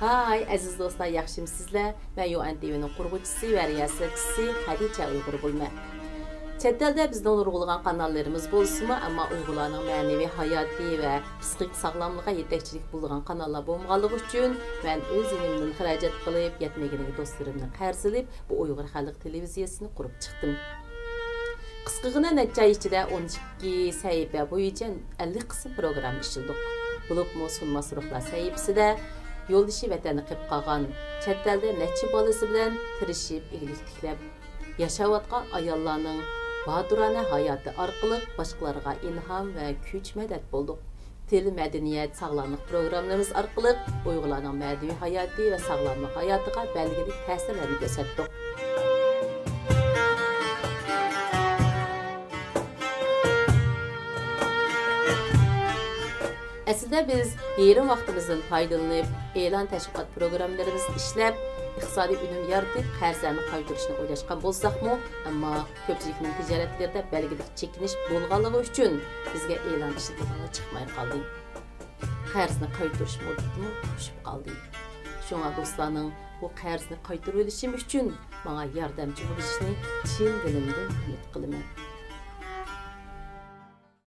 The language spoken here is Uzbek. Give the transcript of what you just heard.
Hay, aziz do'stlar, yaxshimisizlar? Men Yuan TV'nin qurg'uvchisi va riyosatchisi Xadicha Uyg'ur bo'lman. Chet elda bizning nurg'ulg'an kanallarimiz bo'lsa-mu, ammo Uyg'urlarning ma'naviy hayoti va psixik sog'lomligiga yetakchilik bo'lgan kanallar bo'lganligi uchun men o'z yonimdan xarajat qilib, yetmaganiga do'stlarimni qarz qilib, bu Uyg'ur xalq televiziyasini qurib chiqdim. Qisqagina necha oy ichida 12 sahifa bo'yicha 50 qism program ishildik. Bo'libmi Sunmas ruhlar sahifasida yo'ldoshi vatanni qilib qolgan, chet elda necha bolasi bilan tirishib, ig'lik tiklab yashayotgan ayollarning badurona hayoti orqali boshqalarga ilhom va kuch madad bo'ldik. Til, madaniyat, sog'lomlik programmalarimiz orqali Uyg'urlarning ma'naviy hayoti va sog'lomlik hayotiga belgili ta'sirlarni ko'rsatdik. Aslida biz yerim vaqtimizdan foydalanib, e'lon tashviqot programmalarimizni ishlab, iqtisodiy unum yaratib, qarzlarni qaytarishni o'ylashgan bo'lsak-mu, ammo ko'pchilikning tijoratlarida belgilik chekinish bo'lganligi uchun bizga e'lon ishlatish chiqmay qoldi. Qarzni qaytarish muddati tushib qoldi. Shunga do'stlarning bu qarzni qaytarib olishim uchun menga yordamchi bo'lishini chin dilimdan umid qilaman.